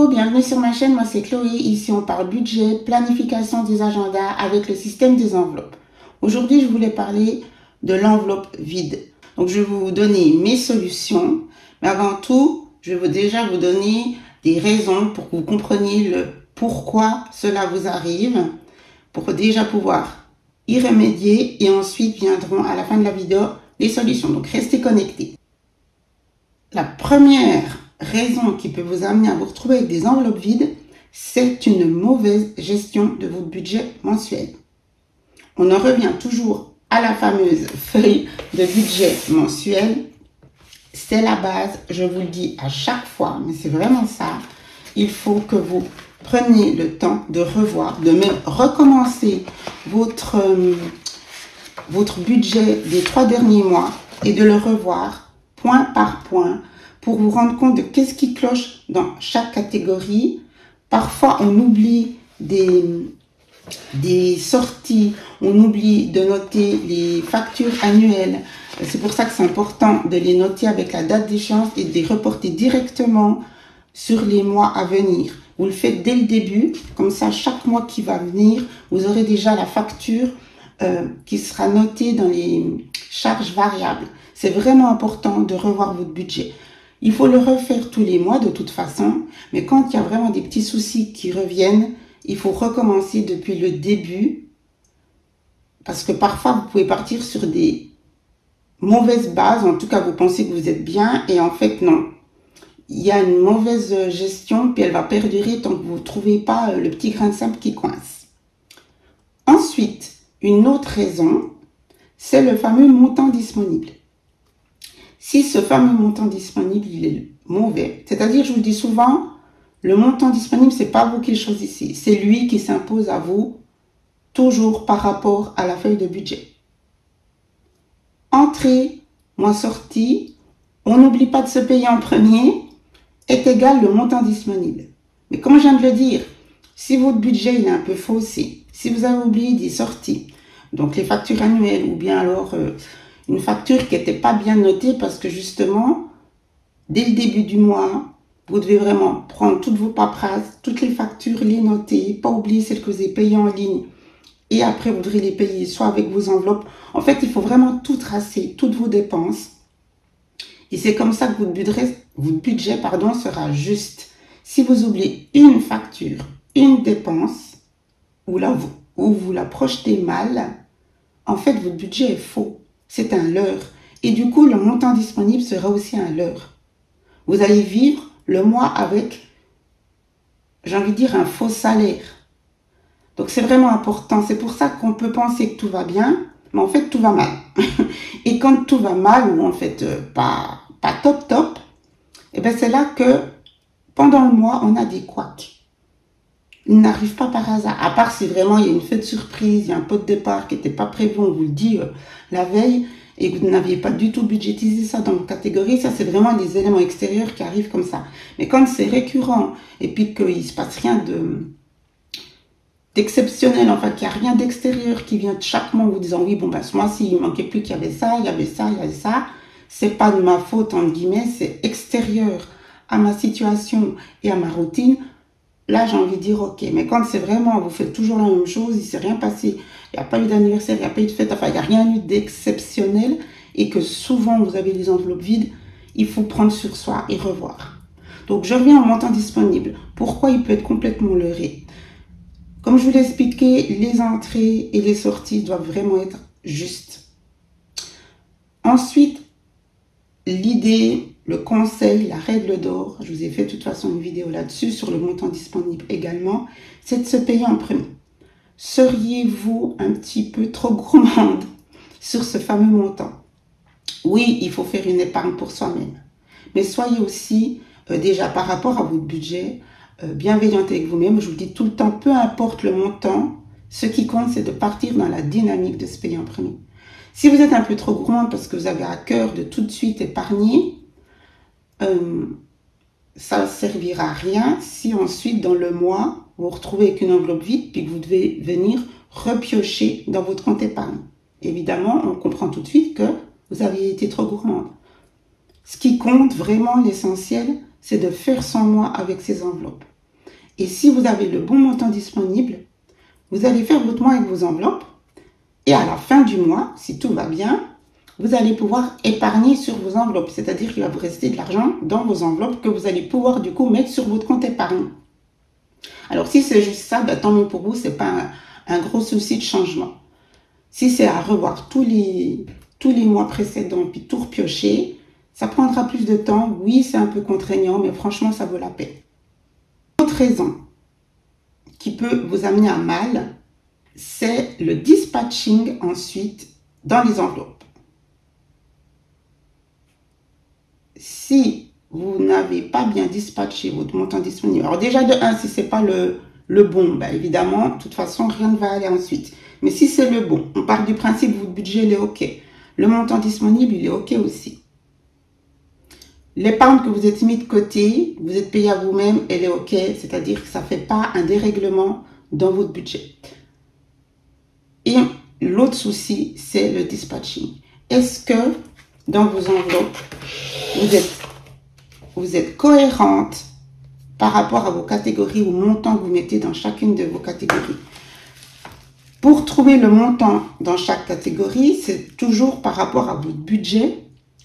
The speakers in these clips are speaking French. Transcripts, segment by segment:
Bonjour, bienvenue sur ma chaîne, moi c'est Chloé. Ici on parle budget, planification des agendas avec le système des enveloppes. Aujourd'hui je voulais parler de l'enveloppe vide. Donc je vais vous donner mes solutions, mais avant tout je vais déjà vous donner des raisons pour que vous compreniez le pourquoi cela vous arrive, pour déjà pouvoir y remédier et ensuite viendront à la fin de la vidéo les solutions. Donc restez connectés. La première raison qui peut vous amener à vous retrouver avec des enveloppes vides, c'est une mauvaise gestion de votre budget mensuel. On en revient toujours à la fameuse feuille de budget mensuel. C'est la base, je vous le dis à chaque fois, mais c'est vraiment ça. Il faut que vous preniez le temps de revoir, de même recommencer votre budget des 3 derniers mois et de le revoir point par point pour vous rendre compte de qu'est-ce qui cloche dans chaque catégorie. Parfois, on oublie des sorties, on oublie de noter les factures annuelles. C'est pour ça que c'est important de les noter avec la date d'échéance et de les reporter directement sur les mois à venir. Vous le faites dès le début, comme ça, chaque mois qui va venir, vous aurez déjà la facture qui sera notée dans les charges variables. C'est vraiment important de revoir votre budget. Il faut le refaire tous les mois de toute façon, mais quand il y a vraiment des petits soucis qui reviennent, il faut recommencer depuis le début, parce que parfois vous pouvez partir sur des mauvaises bases, en tout cas vous pensez que vous êtes bien, et en fait non. Il y a une mauvaise gestion, puis elle va perdurer tant que vous ne trouvez pas le petit grain de sable qui coince. Ensuite, une autre raison, c'est le fameux montant disponible. Si ce fameux montant disponible, il est mauvais, c'est-à-dire, je vous le dis souvent, le montant disponible, c'est pas vous qui le choisissez, c'est lui qui s'impose à vous, toujours par rapport à la feuille de budget. Entrée, moins sortie, on n'oublie pas de se payer en premier, est égal le montant disponible. Mais comme je viens de le dire, si votre budget il est un peu faussé, si vous avez oublié des sorties, donc les factures annuelles ou bien alors une facture qui n'était pas bien notée parce que justement, dès le début du mois, vous devez vraiment prendre toutes vos paperasses, toutes les factures, les noter, pas oublier celles que vous avez payées en ligne et après vous devrez les payer soit avec vos enveloppes. En fait, il faut vraiment tout tracer, toutes vos dépenses. Et c'est comme ça que votre budget sera juste. Si vous oubliez une facture, une dépense, ou vous la projetez mal, en fait, votre budget est faux. C'est un leurre. Et du coup, le montant disponible sera aussi un leurre. Vous allez vivre le mois avec, j'ai envie de dire, un faux salaire. Donc, c'est vraiment important. C'est pour ça qu'on peut penser que tout va bien, mais en fait, tout va mal. Et quand tout va mal, ou en fait, pas top, et ben c'est là que, pendant le mois, on a des couacs. Il n'arrive pas par hasard. À part si vraiment il y a une fête surprise, il y a un pot de départ qui n'était pas prévu, on vous le dit la veille, et que vous n'aviez pas du tout budgétisé ça dans vos catégories, ça c'est vraiment des éléments extérieurs qui arrivent comme ça. Mais quand c'est récurrent, et puis qu'il ne se passe rien d'exceptionnel, enfin qu'il n'y a rien d'extérieur qui vient chaque mois en vous disant oui, bon ben ce mois-ci il ne manquait plus qu'il y avait ça, il y avait ça, il y avait ça, c'est pas de ma faute entre guillemets, c'est extérieur à ma situation et à ma routine. Là, j'ai envie de dire, ok, mais quand c'est vraiment, vous faites toujours la même chose, il ne s'est rien passé, il n'y a pas eu d'anniversaire, il n'y a pas eu de fête, enfin, il n'y a rien eu d'exceptionnel, et que souvent, vous avez des enveloppes vides, il faut prendre sur soi et revoir. Donc, je reviens au montant disponible. Pourquoi il peut être complètement leurré? Comme je vous l'ai expliqué, les entrées et les sorties doivent vraiment être justes. Ensuite, l'idée, le conseil, la règle d'or, je vous ai fait de toute façon une vidéo là-dessus, sur le montant disponible également, c'est de se payer en premier. Seriez-vous un petit peu trop gourmande sur ce fameux montant? Oui, il faut faire une épargne pour soi-même, mais soyez aussi, déjà par rapport à votre budget, bienveillante avec vous-même. Je vous dis tout le temps, peu importe le montant, ce qui compte, c'est de partir dans la dynamique de se payer en premier. Si vous êtes un peu trop gourmande parce que vous avez à cœur de tout de suite épargner, ça ne servira à rien si ensuite dans le mois vous vous retrouvez avec une enveloppe vide puis que vous devez venir repiocher dans votre compte épargne. Évidemment, on comprend tout de suite que vous aviez été trop gourmande. Ce qui compte vraiment, l'essentiel, c'est de faire sans moi avec ces enveloppes. Et si vous avez le bon montant disponible, vous allez faire votre mois avec vos enveloppes. Et à la fin du mois, si tout va bien, vous allez pouvoir épargner sur vos enveloppes. C'est-à-dire qu'il va vous rester de l'argent dans vos enveloppes que vous allez pouvoir du coup mettre sur votre compte épargne. Alors si c'est juste ça, ben, tant mieux pour vous, c'est pas un gros souci de changement. Si c'est à revoir tous les mois précédents puis tout repiocher, ça prendra plus de temps. Oui, c'est un peu contraignant, mais franchement, ça vaut la peine. Autre raison qui peut vous amener à mal, c'est le dispatching ensuite dans les enveloppes. Si vous n'avez pas bien dispatché votre montant disponible, alors déjà de 1, si c'est pas le bon, ben évidemment, de toute façon, rien ne va aller ensuite. Mais si c'est le bon, on part du principe que votre budget il est OK. Le montant disponible, il est OK aussi. L'épargne que vous êtes mis de côté, vous êtes payé à vous-même, elle est OK. C'est-à-dire que ça ne fait pas un dérèglement dans votre budget. Et l'autre souci, c'est le dispatching. Est-ce que dans vos enveloppes, vous êtes cohérente par rapport à vos catégories, au montant que vous mettez dans chacune de vos catégories? Pour trouver le montant dans chaque catégorie, c'est toujours par rapport à votre budget.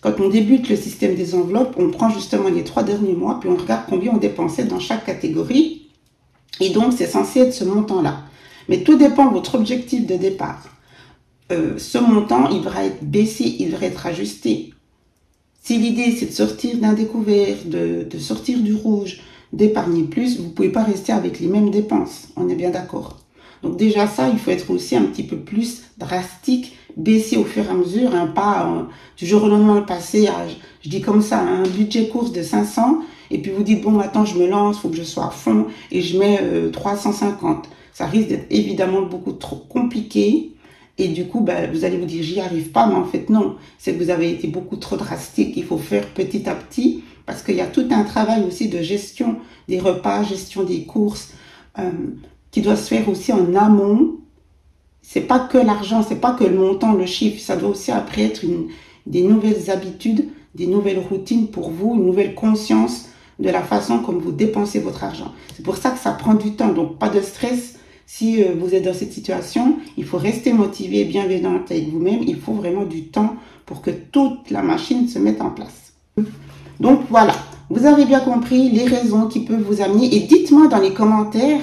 Quand on débute le système des enveloppes, on prend justement les 3 derniers mois, puis on regarde combien on dépensait dans chaque catégorie. Et donc, c'est censé être ce montant-là. Mais tout dépend de votre objectif de départ. Ce montant, il devra être baissé, il devra être ajusté. Si l'idée, c'est de sortir d'un découvert, de sortir du rouge, d'épargner plus, vous ne pouvez pas rester avec les mêmes dépenses. On est bien d'accord. Donc déjà ça, il faut être aussi un petit peu plus drastique, baisser au fur et à mesure, hein, pas du jour au lendemain passer à, je dis comme ça, un budget course de 500, et puis vous dites, bon, maintenant je me lance, il faut que je sois à fond, et je mets 350. Ça risque d'être évidemment beaucoup trop compliqué, et du coup, ben, vous allez vous dire, j'y arrive pas, mais en fait non, c'est que vous avez été beaucoup trop drastique, il faut faire petit à petit, parce qu'il y a tout un travail aussi de gestion des repas, gestion des courses, qui doit se faire aussi en amont. C'est pas que l'argent, c'est pas que le montant, le chiffre, ça doit aussi après être des nouvelles habitudes, des nouvelles routines pour vous, une nouvelle conscience de la façon comme vous dépensez votre argent. C'est pour ça que ça prend du temps, donc pas de stress. Si vous êtes dans cette situation, il faut rester motivé, bienveillant avec vous-même. Il faut vraiment du temps pour que toute la machine se mette en place. Donc voilà, vous avez bien compris les raisons qui peuvent vous amener. Et dites-moi dans les commentaires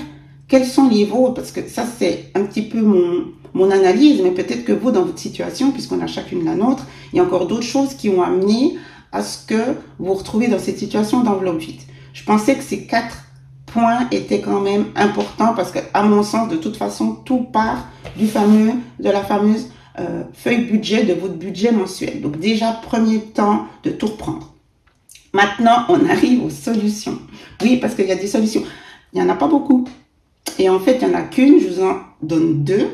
quels sont les vôtres, parce que ça c'est un petit peu mon analyse, mais peut-être que vous dans votre situation, puisqu'on a chacune la nôtre, il y a encore d'autres choses qui ont amené à ce que vous vous retrouvez dans cette situation d'enveloppe vide. Je pensais que ces 4 points étaient quand même importants parce que, à mon sens, de toute façon, tout part de la fameuse feuille budget, de votre budget mensuel. Donc déjà, premier temps de tout reprendre. Maintenant, on arrive aux solutions. Oui, parce qu'il y a des solutions. Il n'y en a pas beaucoup. Et en fait, il n'y en a qu'une, je vous en donne 2.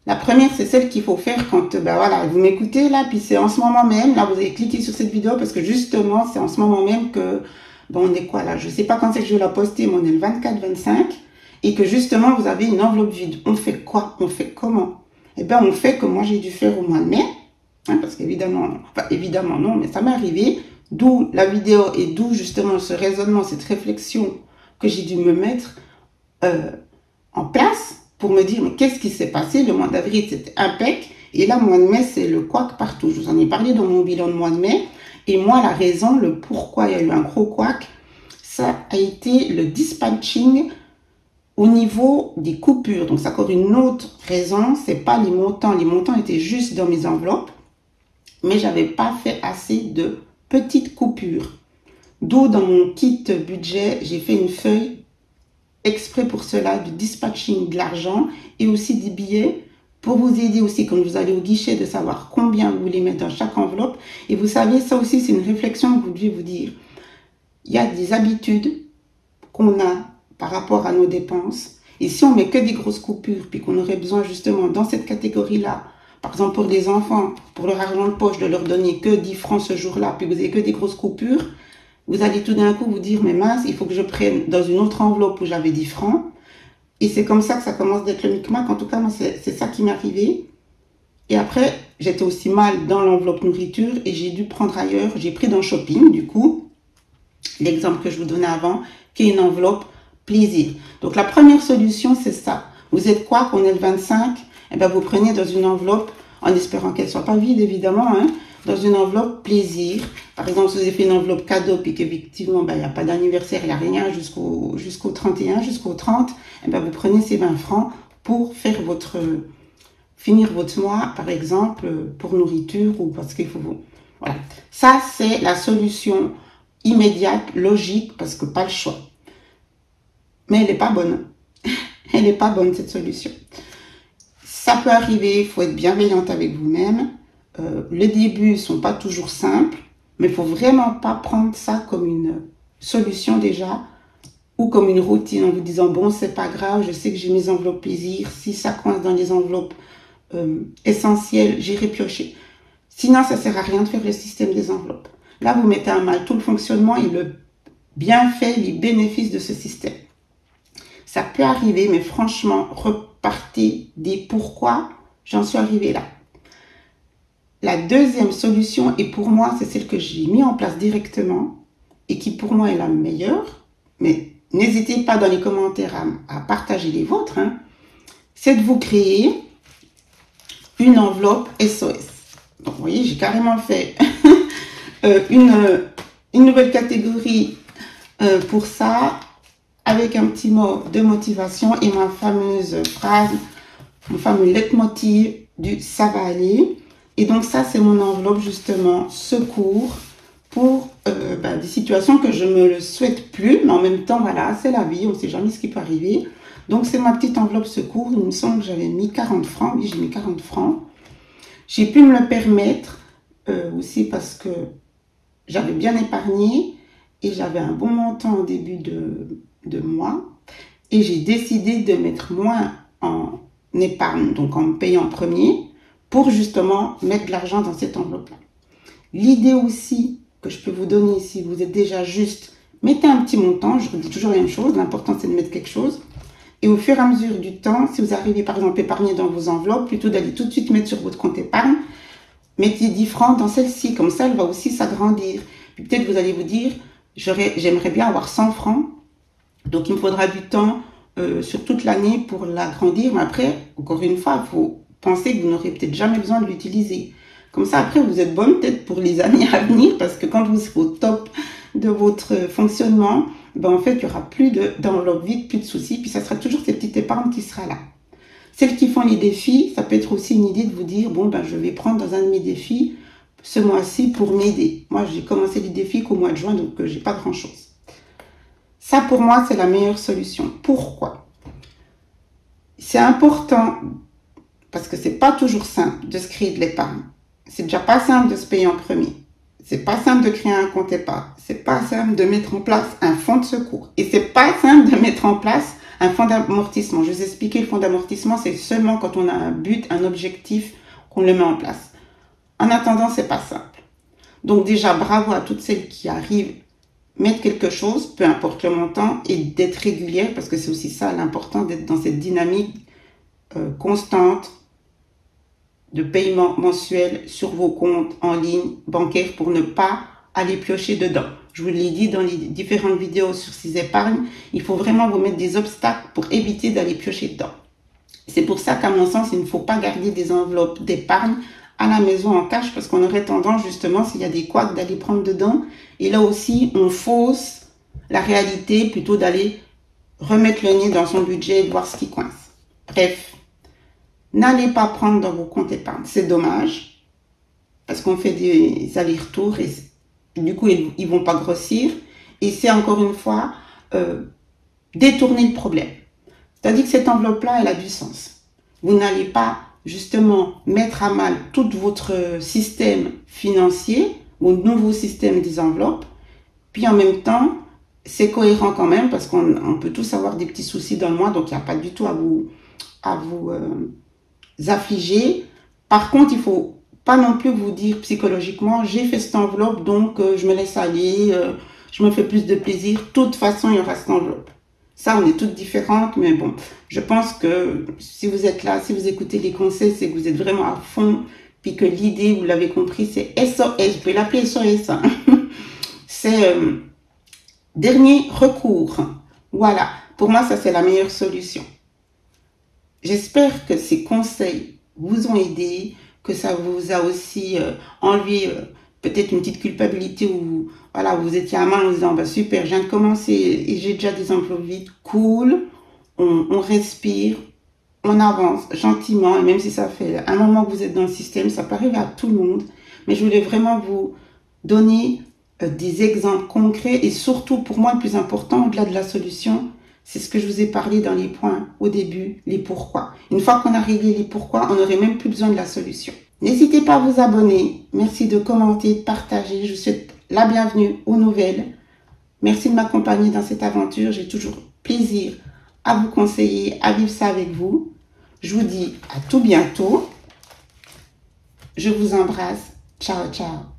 La première, c'est celle qu'il faut faire quand, ben voilà, vous m'écoutez là, puis c'est en ce moment même, là, vous avez cliqué sur cette vidéo parce que justement, c'est en ce moment même que, bon, on est quoi là? Je sais pas quand c'est que je vais la poster, mais on est le 24-25, et que justement, vous avez une enveloppe vide. On fait quoi? On fait comment? Eh ben, on fait comme moi j'ai dû faire au mois de mai, hein, parce qu'évidemment, enfin, évidemment non, mais ça m'est arrivé, d'où la vidéo et d'où justement ce raisonnement, cette réflexion que j'ai dû me mettre en place pour me dire, mais qu'est-ce qui s'est passé? Le mois d'avril, c'était impec. Et là, mois de mai, c'est le couac partout. Je vous en ai parlé dans mon bilan de mois de mai. Et moi, la raison, le pourquoi il y a eu un gros couac, ça a été le dispatching au niveau des coupures. Donc, c'est encore une autre raison. C'est pas les montants. Les montants étaient juste dans mes enveloppes. Mais j'avais pas fait assez de petites coupures. D'où, dans mon kit budget, j'ai fait une feuille exprès pour cela, du dispatching de l'argent et aussi des billets pour vous aider aussi quand vous allez au guichet de savoir combien vous voulez mettre dans chaque enveloppe. Et vous savez, ça aussi c'est une réflexion que vous devez vous dire. Il y a des habitudes qu'on a par rapport à nos dépenses. Et si on met que des grosses coupures, puis qu'on aurait besoin justement dans cette catégorie-là, par exemple pour les enfants, pour leur argent de poche, de leur donner que 10 francs ce jour-là, puis vous avez que des grosses coupures, vous allez tout d'un coup vous dire, mais mince, il faut que je prenne dans une autre enveloppe où j'avais 10 francs. Et c'est comme ça que ça commence d'être le micmac. En tout cas, moi, c'est ça qui m'est arrivé. Et après, j'étais aussi mal dans l'enveloppe nourriture et j'ai dû prendre ailleurs. J'ai pris dans shopping, du coup, l'exemple que je vous donnais avant, qui est une enveloppe plaisir. Donc la première solution, c'est ça. Vous êtes quoi qu'on est le 25? Eh ben, vous prenez dans une enveloppe, en espérant qu'elle soit pas vide, évidemment, hein, dans une enveloppe plaisir. Par exemple, si vous avez fait une enveloppe cadeau, puis qu'effectivement, ben, il n'y a pas d'anniversaire, il n'y a rien jusqu'au 31, jusqu'au 30, eh ben, vous prenez ces 20 francs pour faire finir votre mois, par exemple, pour nourriture ou parce qu'il faut vous. Voilà. Ça, c'est la solution immédiate, logique, parce que pas le choix. Mais elle n'est pas bonne. Elle n'est pas bonne, cette solution. Ça peut arriver, il faut être bienveillante avec vous-même. Les débuts sont pas toujours simples, mais il faut vraiment pas prendre ça comme une solution déjà, ou comme une routine en vous disant, bon, c'est pas grave, je sais que j'ai mes enveloppes plaisir, si ça coince dans les enveloppes essentielles, j'irai piocher. Sinon, ça sert à rien de faire le système des enveloppes. Là, vous mettez à mal tout le fonctionnement et le bienfait, les bénéfices de ce système. Ça peut arriver, mais franchement, repartez des pourquoi j'en suis arrivée là. La deuxième solution, et pour moi, c'est celle que j'ai mis en place directement et qui pour moi est la meilleure, mais n'hésitez pas dans les commentaires à partager les vôtres, hein, c'est de vous créer une enveloppe SOS. Donc, vous voyez, j'ai carrément fait une nouvelle catégorie pour ça, avec un petit mot de motivation et ma fameuse phrase, mon fameux leitmotiv du ça va aller. Et donc ça, c'est mon enveloppe justement secours pour des situations que je me le souhaite plus, mais en même temps, voilà, c'est la vie, on ne sait jamais ce qui peut arriver. Donc c'est ma petite enveloppe secours. Il me semble que j'avais mis 40 francs. Oui, j'ai mis 40 francs. J'ai pu me le permettre aussi parce que j'avais bien épargné et j'avais un bon montant au début de mois. Et j'ai décidé de mettre moins en épargne, donc en payant en premier, pour justement mettre de l'argent dans cette enveloppe-là. L'idée aussi que je peux vous donner, si vous êtes déjà juste, mettez un petit montant, je vous dis toujours la même chose, l'important c'est de mettre quelque chose. Et au fur et à mesure du temps, si vous arrivez par exemple à épargner dans vos enveloppes, plutôt d'aller tout de suite mettre sur votre compte épargne, mettez 10 francs dans celle-ci, comme ça elle va aussi s'agrandir. Puis peut-être vous allez vous dire, j'aimerais bien avoir 100 francs, donc il me faudra du temps sur toute l'année pour l'agrandir, mais après, encore une fois, il faut penser que vous n'aurez peut-être jamais besoin de l'utiliser. Comme ça, après, vous êtes bonne peut-être pour les années à venir, parce que quand vous serez au top de votre fonctionnement, ben en fait, il n'y aura plus d'enveloppe vide, plus de soucis, puis ça sera toujours cette petite épargne qui sera là. Celles qui font les défis, ça peut être aussi une idée de vous dire, bon, ben je vais prendre dans un de mes défis ce mois-ci pour m'aider. Moi, j'ai commencé les défis qu'au mois de juin, donc j'ai pas grand-chose. Ça, pour moi, c'est la meilleure solution. Pourquoi? C'est important, parce que c'est pas toujours simple de se créer de l'épargne. C'est déjà pas simple de se payer en premier. C'est pas simple de créer un compte épargne. C'est pas simple de mettre en place un fonds de secours. Et c'est pas simple de mettre en place un fonds d'amortissement. Je vous ai expliqué, le fonds d'amortissement, c'est seulement quand on a un but, un objectif, qu'on le met en place. En attendant, c'est pas simple. Donc déjà, bravo à toutes celles qui arrivent à mettre quelque chose, peu importe le montant, et d'être régulière, parce que c'est aussi ça l'important, d'être dans cette dynamique constante de paiement mensuel sur vos comptes en ligne bancaires pour ne pas aller piocher dedans. Je vous l'ai dit dans les différentes vidéos sur ces épargnes, il faut vraiment vous mettre des obstacles pour éviter d'aller piocher dedans. C'est pour ça qu'à mon sens, il ne faut pas garder des enveloppes d'épargne à la maison en cash parce qu'on aurait tendance justement, s'il y a des couacs, d'aller prendre dedans. Et là aussi, on fausse la réalité plutôt d'aller remettre le nez dans son budget et de voir ce qui coince. Bref. N'allez pas prendre dans vos comptes épargne. C'est dommage. Parce qu'on fait des allers-retours et du coup, ils vont pas grossir. Et c'est encore une fois détourner le problème. C'est-à-dire que cette enveloppe-là, elle a du sens. Vous n'allez pas justement mettre à mal tout votre système financier, votre nouveau système des enveloppes. Puis en même temps, c'est cohérent quand même parce qu'on peut tous avoir des petits soucis dans le mois. Donc, il n'y a pas du tout à vous affligés. Par contre, il faut pas non plus vous dire psychologiquement, j'ai fait cette enveloppe, donc je me laisse aller, je me fais plus de plaisir. De toute façon, il y aura cette enveloppe. Ça, on est toutes différentes, mais bon, je pense que si vous êtes là, si vous écoutez les conseils, c'est que vous êtes vraiment à fond, puis que l'idée, vous l'avez compris, c'est SOS, vous pouvez l'appeler SOS, hein. C'est dernier recours. Voilà. Pour moi, ça, c'est la meilleure solution. J'espère que ces conseils vous ont aidé, que ça vous a aussi enlevé peut-être une petite culpabilité où voilà, vous étiez à main en disant bah, super, je viens de commencer et j'ai déjà des emplois vides, cool, on respire, on avance gentiment, et même si ça fait un moment que vous êtes dans le système, ça peut arriver à tout le monde, mais je voulais vraiment vous donner des exemples concrets et surtout pour moi le plus important au-delà de la solution, c'est ce que je vous ai parlé dans les points au début, les pourquoi. Une fois qu'on a réglé les pourquoi, on n'aurait même plus besoin de la solution. N'hésitez pas à vous abonner. Merci de commenter, de partager. Je vous souhaite la bienvenue aux nouvelles. Merci de m'accompagner dans cette aventure. J'ai toujours plaisir à vous conseiller, à vivre ça avec vous. Je vous dis à tout bientôt. Je vous embrasse. Ciao, ciao.